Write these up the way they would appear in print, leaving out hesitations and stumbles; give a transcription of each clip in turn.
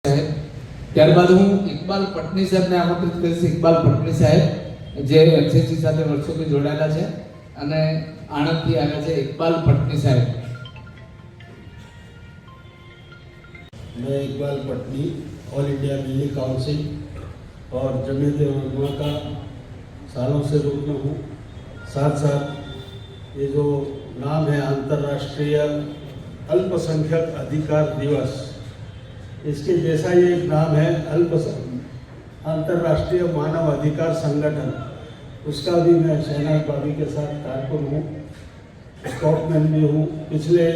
ત્યારબાદ હું ઇકબાલ પટની સાહેબને આમંત્રિત કરીશ. ઇકબાલ પટની સાહેબ જે એનસીસી સાથે વર્ષોથી જોડાયેલા છે અને આણંદથી આવ્યા છે. ઇકબાલ પટની સાહેબ. मैं इकबाल पटनी, ऑल इंडिया बिजली काउंसिल और जमीयत उलमा का सालों से रुकन हूँ. साथ साथ ये जो नाम है अंतर्राष्ट्रीय अल्पसंख्यक अधिकार दिवस, इसके जैसा ये एक नाम है अंतर्राष्ट्रीय मानव अधिकार संगठन, उसका भी मैं शहनाज भाभी के साथ कारकुन हूँ, स्कॉटमैन भी हूँ. पिछले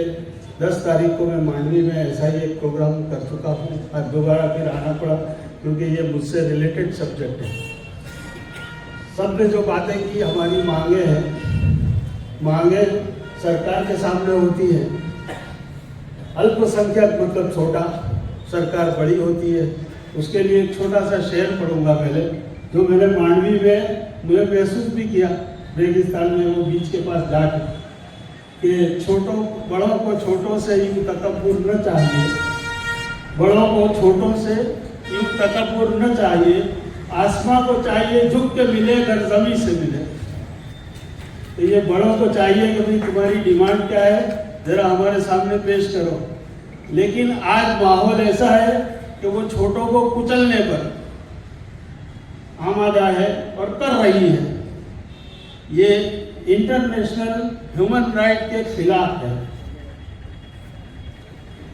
10 तारीख को मैं मांडवी में ऐसा ही एक प्रोग्राम कर चुका हूँ. आज दोबारा फिर आना पड़ा क्योंकि ये मुझसे रिलेटेड सब्जेक्ट है. सबने जो बातें की, हमारी मांगे सरकार के सामने होती है. अल्पसंख्यक मतलब छोटा, सरकार बड़ी होती है. उसके लिए एक छोटा सा शेर पढ़ूंगा पहले, जो मैंने मांडवी में मुझे महसूस भी किया रेगिस्तान में वो बीच के पास जाकर कि बड़ों को छोटों से यूं तकब्बुर न चाहिए, बड़ों को छोटों से यूं तकब्बुर न चाहिए, आसमां को चाहिए झुक के मिले अगर जमीन से मिले. तो ये बड़ों को चाहिए कि भाई तुम्हारी डिमांड क्या है, जरा हमारे सामने पेश करो. लेकिन आज माहौल ऐसा है कि वो छोटों को कुचलने पर आमादा है और कर रही है. ये इंटरनेशनल ह्यूमन राइट के खिलाफ है.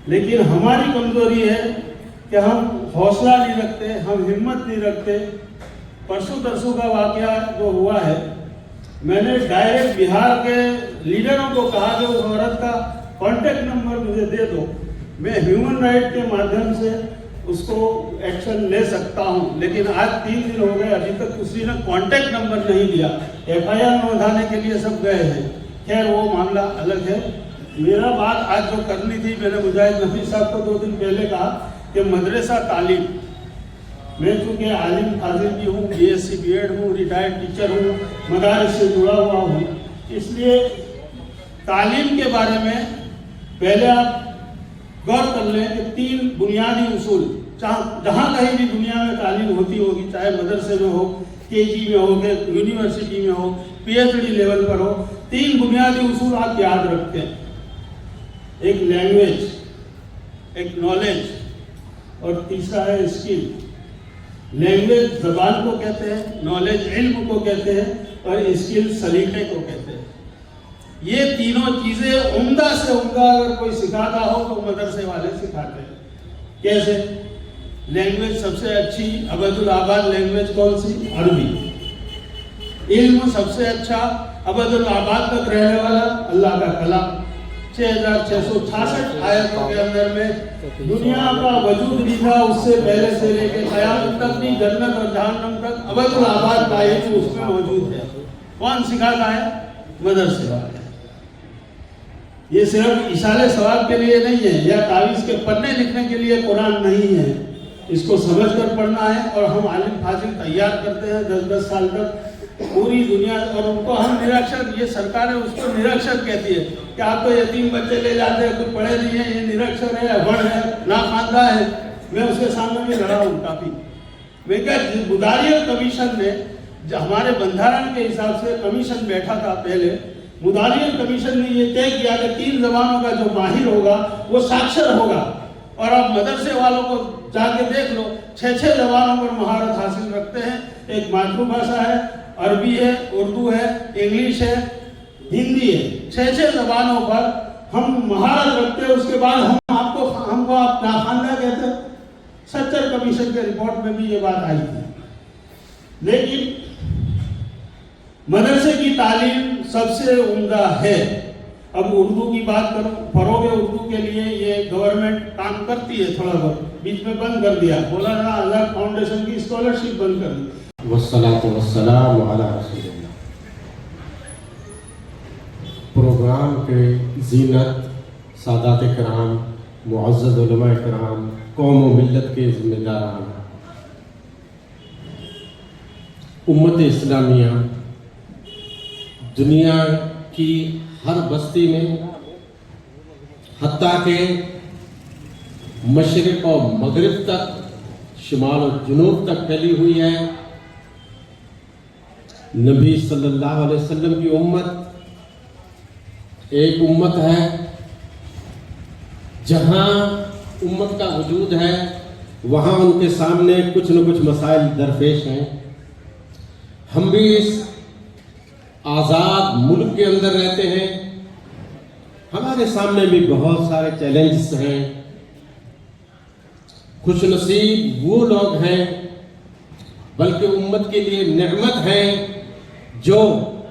लेकिन हमारी कमजोरी है कि हम हौसला नहीं रखते, हम हिम्मत नहीं रखते. परसों तरसों का वाकया जो हुआ है, मैंने डायरेक्ट बिहार के लीडरों को कहा कि उस औरत का कॉन्टेक्ट नंबर मुझे दे दो, मैं ह्यूमन राइट के माध्यम से उसको एक्शन ले सकता हूं. लेकिन आज 3 दिन हो गए, अभी तक किसी ने कांटेक्ट नंबर नहीं दिया. एफआईआर नोंधाने के लिए सब गए हैं. खैर वो मामला अलग है. मेरा बात आज जो करनी थी, मैंने मुजाहिद नफी साहब को 2 दिन पहले कहा कि मदरसा तालीम, मैं चूँकि आलिम फाजिल भी हूँ, BSc B.Ed हूँ, रिटायर्ड टीचर हूँ, मदारिस से जुड़ा हुआ हूँ, इसलिए तालीम के बारे में पहले आप गौर कर लें कि 3 बुनियादी उसूल, जहाँ कहीं भी दुनिया में तालीम होती होगी, चाहे मदरसे में हो, KG में हो, यूनिवर्सिटी में हो, PhD लेवल पर हो, 3 बुनियादी उसूल आप याद रखें. एक लैंग्वेज, एक नॉलेज और तीसरा है स्किल. लैंग्वेज जबान को कहते हैं, नॉलेज इल्म को कहते हैं और स्किल सलीके को कहते हैं. ये तीनों चीजें उम्दा से उम्दा अगर कोई सिखाता हो तो मदरसे वाले सिखाते हैं. कैसे? लैंग्वेज सबसे अच्छी अबदुल आबाद लैंग्वेज कौन सी? अरबी. इल्म सबसे अच्छा अबदुल आबाद तक रहने वाला अल्लाह का कलाम. 6666 आयतों के अंदर में दुनिया का वजूद भी था, उससे पहले से लेकर क़यामत तक भी, जन्नत और जहन्नम तक अबदुल आबाद का इल्म उसमें मौजूद है. कौन सिखाता है? मदरसे वाले. ये सिर्फ इशारे सवाब के लिए नहीं है या तावीज़ के पन्ने लिखने के लिए कुरान नहीं है. इसको समझकर पढ़ना है. और हम आलिम फाजिल तैयार करते हैं 10-10 साल तक पूरी दुनिया, और उनको हम निरक्षर, ये सरकारें उसको निरक्षर कहती है कि आप तो यतीम बच्चे ले जाते हैं, कुछ पढ़े नहीं है, ये निरक्षर है, अभण है, नाखानदा है. मैं उसके सामने भी लड़ा हूँ काफ़ी. मैं क्या, मुदारियत कमीशन ने हमारे बंधारण के हिसाब से कमीशन बैठा था पहले, मुदारियत कमीशन ने ये तय किया कि 3 जबानों का जो माहिर होगा वो साक्षर होगा. और आप मदरसे वालों को जाके देख लो, 6 जबानों पर महारत हासिल रखते हैं. एक मातृभाषा है, अरबी है, उर्दू है, इंग्लिश है, हिंदी है. 6 जबानों पर हम महारत रखते हैं. उसके बाद हमको आप नाखानदा कहते हैं. सच्चर कमीशन के रिपोर्ट में भी ये बात आई थी. लेकिन मदरसे की तालीम सबसे उम्दा है. अब उर्दू की बात करूं, फरोग उर्दू के लिए ये गवर्नमेंट काम करती है. थोड़ा बहुत बीच में बंद कर दिया, मौलाना आजाद फाउंडेशन की स्कॉलरशिप बंद कर दी. वस्सलातु वस्सलामु अला रसूलिल्लाह. प्रोग्राम के ज़ीनत सादात कराम, मुअज़्ज़ज़ उलमा कराम, कौम व मिल्लत के ज़िम्मेदारान, उम्मत इस्लामिया दुनिया की हर बस्ती में, हत्ता के मशरिक़ और मगरिब तक, शुमाल और जुनूब तक फैली हुई है। नबी सल्लल्लाहु अलैहि वसल्लम की उम्मत एक उम्मत है, जहाँ उम्मत का वजूद है वहाँ उनके सामने कुछ न कुछ मसाइल दरपेश हैं। हम भी इस आज़ाद मुल्क के अंदर रहते हैं, हमारे सामने भी बहुत सारे चैलेंजेस हैं। खुशनसीब वो लोग हैं, बल्कि उम्मत के लिए नेमत है, जो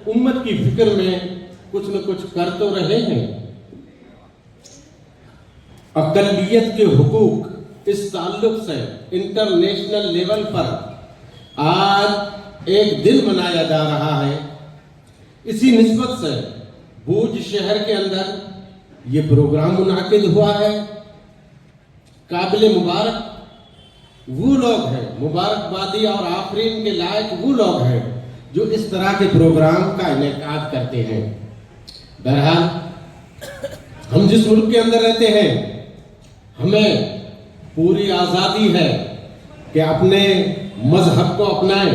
उम्मत की फिक्र में कुछ न कुछ कर तो रहे हैं। अक़लियत के हुकूक, इस ताल्लुक से इंटरनेशनल लेवल पर आज एक दिन मनाया जा रहा है। इसी निस्बत से भूज शहर के अंदर ये प्रोग्राम मुनाकिद हुआ है। काबिल मुबारक वो लोग हैं, मुबारकबादी और आफरीन के लायक वो लोग हैं जो इस तरह के प्रोग्राम का इनेकाद करते हैं। बहरहाल हम जिस मुल्क के अंदर रहते हैं, हमें पूरी आज़ादी है कि अपने मजहब को अपनाएं,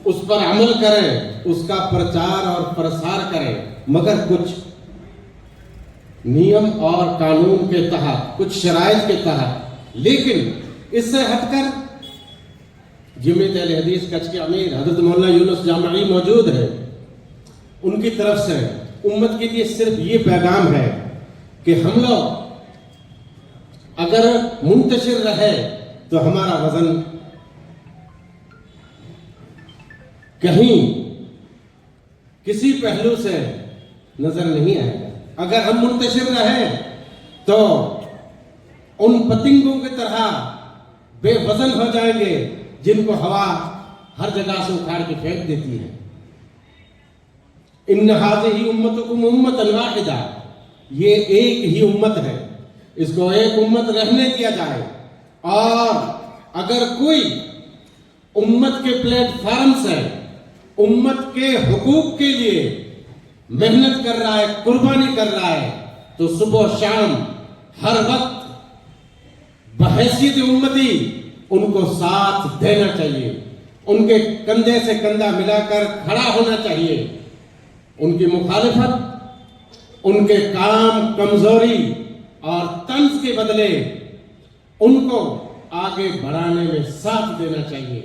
उस पर अमल करें, उसका प्रचार और प्रसार करें, मगर कुछ नियम और कानून के तहत, कुछ शराइत के तहत। लेकिन इससे हटकर जमीयत अहले हदीस कच्छ के अमीर हजरत मौलाना यूनुस जामई मौजूद है, उनकी तरफ से उम्मत के लिए सिर्फ ये पैगाम है कि हम लोग अगर मुंतशिर रहे तो हमारा वजन कहीं किसी पहलू से नजर नहीं आएगा। अगर हम मुंतशिर रहे तो उन पतंगों की तरह बेवजन हो जाएंगे जिनको हवा हर जगह से उखाड़ के फेंक देती है। इन्न हाज़िही उम्मतुकुम उम्मतन वाहिदा, ये एक ही उम्मत है, इसको एक उम्मत रहने दिया जाए। और अगर कोई उम्मत के प्लेटफॉर्म से उम्मत के हुकूक के लिए मेहनत कर रहा है, कुर्बानी कर रहा है, तो सुबह शाम हर वक्त बहैसियत उम्मती उनको साथ देना चाहिए, उनके कंधे से कंधा मिलाकर खड़ा होना चाहिए। उनकी मुखालिफत, उनके काम कमजोरी और तंज के बदले उनको आगे बढ़ाने में साथ देना चाहिए।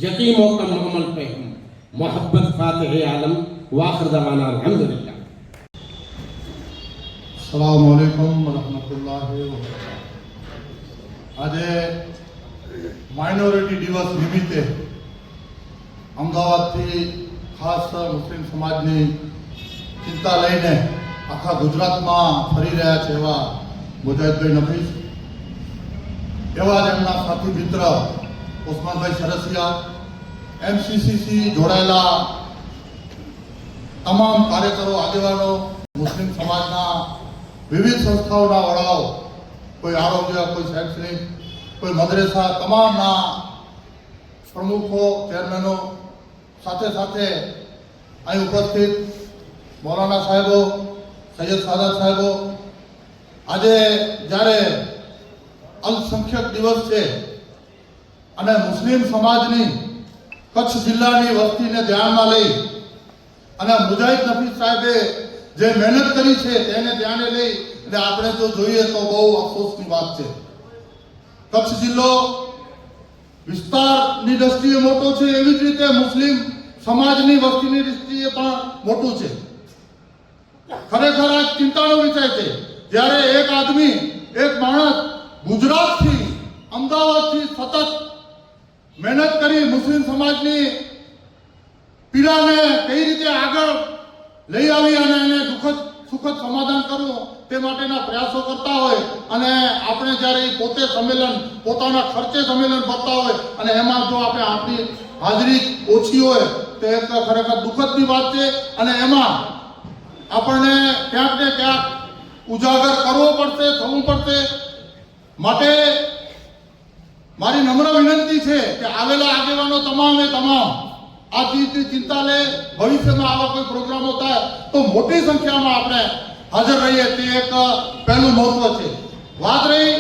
यकीमों का अमल पे हम मोहब्बत फातिह आलम वाखिर दवाना अल्हम्दुलिल्लाह। अस्सलामु अलैकुम वरहमतुल्लाहि वबरकातुहू। આજે માઇનોરિટી દિવસ નિમિત્તે અમદાવાદથી ખાસ મુસ્લિમ સમાજની ચિંતા લઈને આખા ગુજરાતમાં ફરી રહ્યા છે એવા મુજાહિદભાઈ નફીસ, એવા જ એમના સાથી મિત્ર ઓસ્માનભાઈ સરસિયા, એમસીસીસી જોડાયેલા તમામ કાર્યકરો, આગેવાનો, મુસ્લિમ સમાજના વિવિધ સંસ્થાઓના વડાઓ, कोई आरोग्य, कोई शैक्षणिक, कोई मदरसा, तमामना प्रमुखों, चेरमेनों, साथे साथे અહીં ઉપસ્થિત મૌલાના સાહેબો, સૈયદ સાદાત સાહેબો, આજે જ્યારે અલ્પસંખ્યક દિવસ છે અને મુસ્લિમ સમાજની કચ્છ જિલ્લાની વસ્તીને ધ્યાનમાં લઈ અને મુજાહિદ નફીસ સાહેબે જે મહેનત કરી છે તેને ધ્યાને લઈ એટલે આપણે જો જોઈએ તો બહુ અફસોસની વાત છે। કચ્છ જિલ્લો વિસ્તારની દ્રષ્ટિએ મોટો છે, એવી જ રીતે મુસ્લિમ સમાજની વસ્તીની દ્રષ્ટિએ પણ મોટું છે। ખરેખર આ ચિંતાનો વિષય છે જ્યારે એક આદમી, એક માણસ ગુજરાતથી, અમદાવાદથી સતત મહેનત કરી મુસ્લિમ સમાજની પીડાને કઈ રીતે આગળ લઈ આવી અને એને સુખદ સમાધાન કરવું તે માટેના પ્રયાસો કરતા હોય અને આપણે જ્યારે પોતે સંમેલન, પોતાના ખર્ચે સંમેલન કરતા હોય અને એમાં જો આપણે આપણી હાજરી ઓછી હોય તો એક ખરેખર દુઃખદની વાત છે અને એમાં આપણને ક્યાંક ને ક્યાંક ઉજાગર કરવો પડશે, થવું પડશે। માટે મારી નમ્ર વિનંતી છે કે આવેલા આગેવાનો તમામે તમામ આ ચીજની ચિંતા લે, ભવિષ્યમાં આવા કોઈ પ્રોગ્રામો થાય તો મોટી સંખ્યામાં આપણે હાજર રહીએ તે એક પહેલું મહત્વ છે। વાત રહી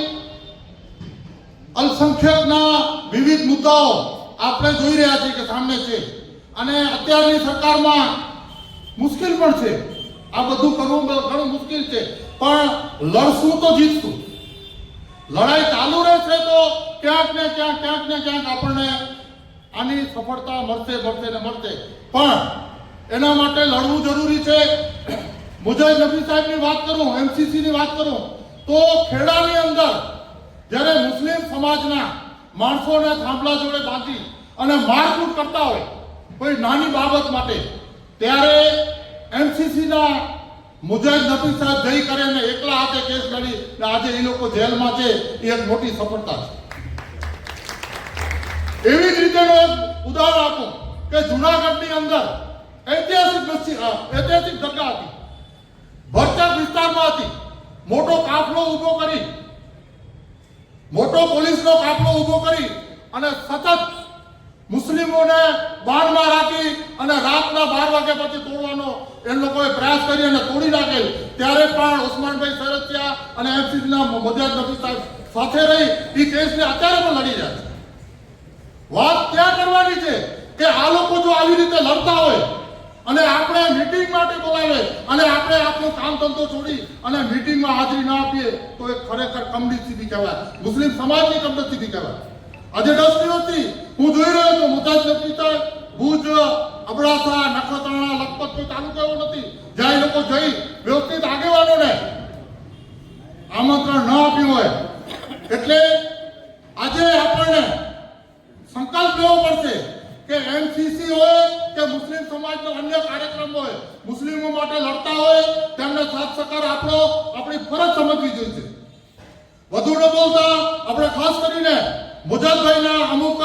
અલ્પસંખ્યકના વિવિધ મુદ્દાઓ આપણે જોઈ રહ્યા છીએ કે સામે છે અને અત્યારની સરકારમાં મુશ્કેલ પણ છે. આ બધું કરવું ઘણું મુશ્કેલ છે, પણ લડશું તો જીતશું. લડાઈ ચાલુ રહેશે તો ક્યાંક ને ક્યાંક આપણને આની સફળતા મળશે ને મળશે. પણ એના માટે લડવું જરૂરી છે. મુજાહિદ નબી સાહેબની વાત કરું, એમસીસીની વાત કરું તો ખેડાની અંદર જ્યારે મુસ્લિમ સમાજના માણસોને થાંભલા જોડે બાંધી અને મારકૂટ કરતા હોય કોઈ નાની બાબત માટે, ત્યારે એમસીસીના મુજાહિદ નબી સાહેબ જઈ કરે ને એકલા હાથે કેસ લડી ને આજે એ લોકો જેલમાં છે, એ એક મોટી સફળતા છે. એવી જ રીતેનું એક ઉદાહરણ આપું કે જુનાગઢની અંદર ઐતિહાસિક જગ્યા હતી, ભરચક વિસ્તારમાં હતી. મોટો કાફલો ઊભો કરી, મોટો પોલીસનો કાફલો ઊભો કરી અને સતત મુસ્લિમોને બાણમાં રાખી અને રાતના 12 વાગ્યા પછી તોડવાનો એ લોકોએ પ્રયાસ કરી અને તોડી નાખેલ. ત્યારે પણ ઉસ્માનભાઈ સરસિયા અને એમસીસીના મુજાહિદ નબી સાહેબ સાથે રહી એ કેસને અત્યારે પણ લડી જાય છે. વાત ક્યાં કરવાની છે કે આ લોકો જો આવી રીતે લડતા હોય અને આપણે મીટિંગ માટે બોલાવે અને આપણે આપણું કામ ધંધો છોડી અને મીટિંગમાં હાજરી ના આપીએ તો એ ખરેખર કમનસીબી કહેવાય, મુસ્લિમ સમાજની કમનસીબી કહેવાય. આજે 10 દિવસથી હું જોઈ રહ્યો છું મુજાહિદ નબી સાહેબ ભુજ, અબડાસા, નખત્રાણા, લખપત કોઈ તાલુકો એવો નથી જ્યાં એ લોકો જઈ વ્યવસ્થિત આગેવાનોને આમંત્રણ ન આપ્યું હોય. એટલે આજે આપણને સંકલ્પ લેવો પડશે કે એમસીસી હોય કે મુસ્લિમ સમાજનો અન્ય કાર્યક્રમ હોય, મુસ્લિમો માટે લડતા હોય તેમને સાથ સહકાર આપણી ફરજ સમજવી જોઈએ. વધુ ન બોલતા આપણે ખાસ કરીને મુજાહિદભાઈના અમુક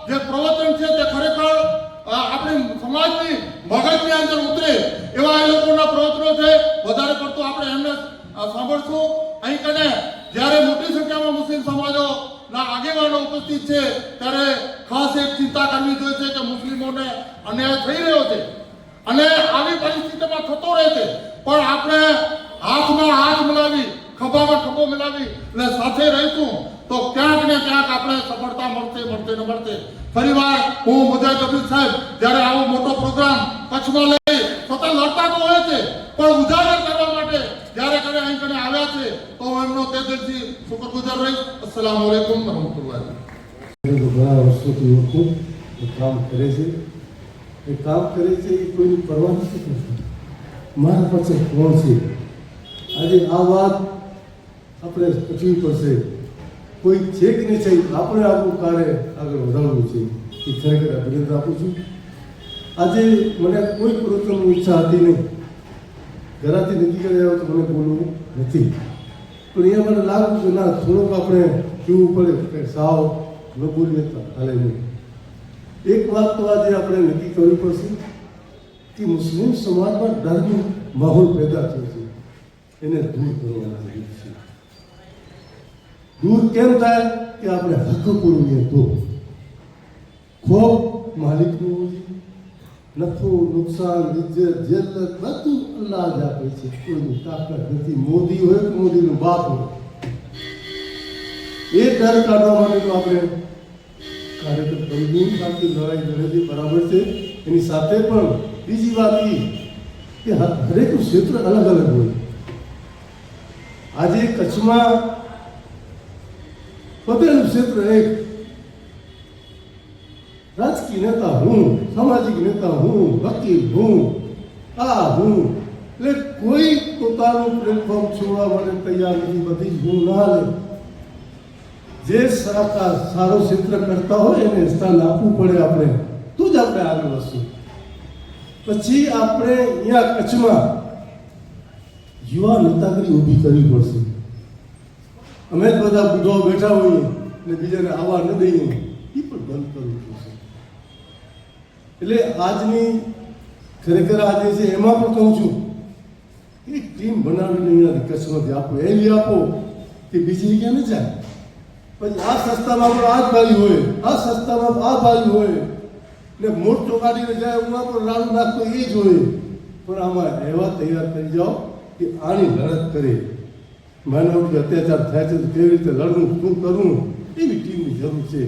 જે પ્રવચન છે તે ખરેખર આપણી સમાજની મગજની અંદર ઉતરે એવા એ લોકોના પ્રવચનો છે. વધારે પડતું આપણે એમને સાંભળશું. અહીં કને જ્યારે મોટી સંખ્યામાં મુસ્લિમ સમાજોના આગેવાનો ઉપસ્થિત છે ત્યારે ખાસ એક ચિંતા કરવી જોઈએ છે કે મુસ્લિમોને અન્યાય થઈ રહ્યો છે અને આવી પરિસ્થિતિમાં થતો રહે છે, પણ આપણે હાથમાં હાથ મિલાવી, ખભામાં ખભો મિલાવી અને સાથે રહીશું તો ક્યાંક ને ક્યાંક આપણે સફળતા મળશે. ફરીવાર હું મુજાહિદ નબી સાહેબ જ્યારે આવો મોટો પ્રોગ્રામ કચ્છમાં લઈ સતત લડતા તો હોય છે, પણ ઉજાગર કરવા માટે જ્યારે કને અહીં કને આવ્યા છે તો હું એમનો તે દિલથી શુક્રગુજાર રહીશ. અસ્સલામુ અલૈકુમ વરહમતુલ્લાહ. ઘણા વર્ષોથી લોકો કામ કરે છે, એ કામ કરે છે એ કોઈની પરવા નથી કરતા મારા પાસે કોણ છે. આજે આ વાત આપણે પૂછવી પડશે, કોઈ છે કે નહીં છે. આપણે આપણું કાર્ય આગળ વધારવું છે એ ખરેખર અભિનંદન આપું છું. આજે મને કોઈ પ્રવચનની ઈચ્છા હતી નહીં, ઘરાથી નક્કી કરી આવ્યો તો મને બોલવું નથી, પણ અહીંયા મને લાગ્યું કે ના થોડુંક આપણે જોવું પડે કે સાવ ન બોલીએ તો હાલે નહીં. એક વાત તો આજે આપણે નક્કી કરવી પડશે કે મુસ્લિમ સમાજમાં ડરનો માહોલ પેદા થયો છે, એને દૂર કરવાના છે. દૂર કેમ થાય કે આપણે હક પૂરવીએ તો. ખોફ માલિકનું નફો, નુકસાન, ઇજ્જત, જેલત બધું અલ્લાહ જ આપે છે, કોઈની તાકાત નથી. મોદી હોય કે મોદીનો બાપ હોય, એ ડર કાઢવા માટે આપણે કાર્યક્રમ કરવું. બાકી લડાઈ લડેલી બરાબર છે, એની સાથે પણ બીજી વાત એ કે હરેક ક્ષેત્ર અલગ અલગ હોય. આજે કચ્છમાં બધેલું ક્ષેત્ર એક, રાજકીય નેતા હું, સામાજિક નેતા હું, વકીલ હું, હું, એટલે કોઈ પોતાનું પ્લેટફોર્મ છોડવા માટે તૈયાર નથી. બધી જ હું ના લે. જે સારો ક્ષેત્ર કરતા હોય એને સ્થાન આપવું પડે આપણે, તો જ આપણે આગળ વધશું. પછી આપણે અહીંયા કચ્છમાં યુવા નેતાગીરી ઊભી કરવી પડશે. અમે જ બધા બુઢાઓ બેઠા હોઈએ ને બીજાને આવવા ન દઈએ, એ પણ બંધ કરવું પડશે. એટલે આજની ખરેખર આજે છે એમાં પણ કહું છું એક ટીમ બનાવીને અહીંયાથી કચ્છમાંથી આપો, એવી આપો કે બીજી જગ્યાએ ન જાય. પછી આ સંસ્થામાં પણ આ જ ભાઈ હોય, આ સંસ્થામાં આ ભાઈ હોય ને મોટો કાઢીને જાય, ઉમાં પણ રાડું નાખતો એ જ હોય. પણ આમાં એવા તૈયાર થઈ જાઓ કે આની લડત કરે. માનવ ઉપર અત્યાચાર થાય છે તો કેવી રીતે લડવું, શું કરવું, એવી ટીમની જરૂર છે.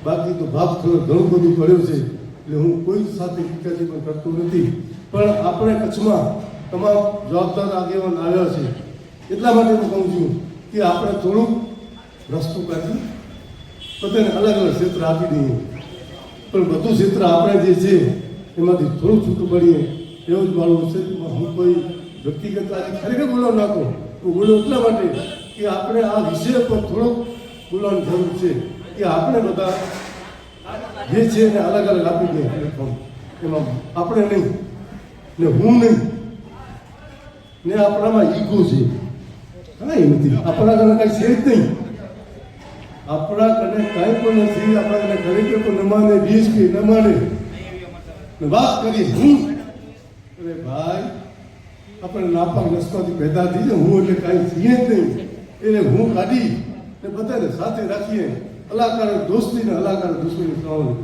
બાકી તો ભાગ થોડો ઘણું બધું પડ્યું છે, એટલે હું કોઈ સાથે ટીકાજી પણ કરતો નથી. પણ આપણે કચ્છમાં તમામ જવાબદાર આગેવાન આવ્યા છે, એટલા માટે હું કહું છું કે આપણે થોડુંક રસ્તો કાઢી બધાને અલગ અલગ ક્ષેત્ર આપી દઈએ, પણ બધું ક્ષેત્ર આપણે જે છે એમાંથી થોડું છૂટું પડીએ એવું જ મારું છે. હું કોઈ વ્યક્તિગત આજે ખરેખર બોલવા નાખો હું બોલો એટલા માટે કે આપણે આ વિષય પર થોડોક બોલવાની જરૂર છે કે આપણે બધા જે છે એને અલગ અલગ આપી દઈએ પ્લેટફોર્મ. એમાં આપણે નહીં ને હું નહીં ને આપણામાં ઈગો છે, કાંઈ નથી. આપણા કને કાંઈ છે જ નહીં, આપણા કને કાંઈ પણ નથી. આપણા કને ખરેખર પણ ન માને, ડીએસપી ન માને ને વાત કરીએ હું, અરે ભાઈ આપણે નાપાક રસ્તાથી પેદા થઈ જાય. હું એટલે કાંઈ છીએ જ નહીં, એટલે હું કાઢી ને બધાને સાથે રાખીએ. અલાકાર દોસ્તી ને અલાકાર દુશ્મની થવાની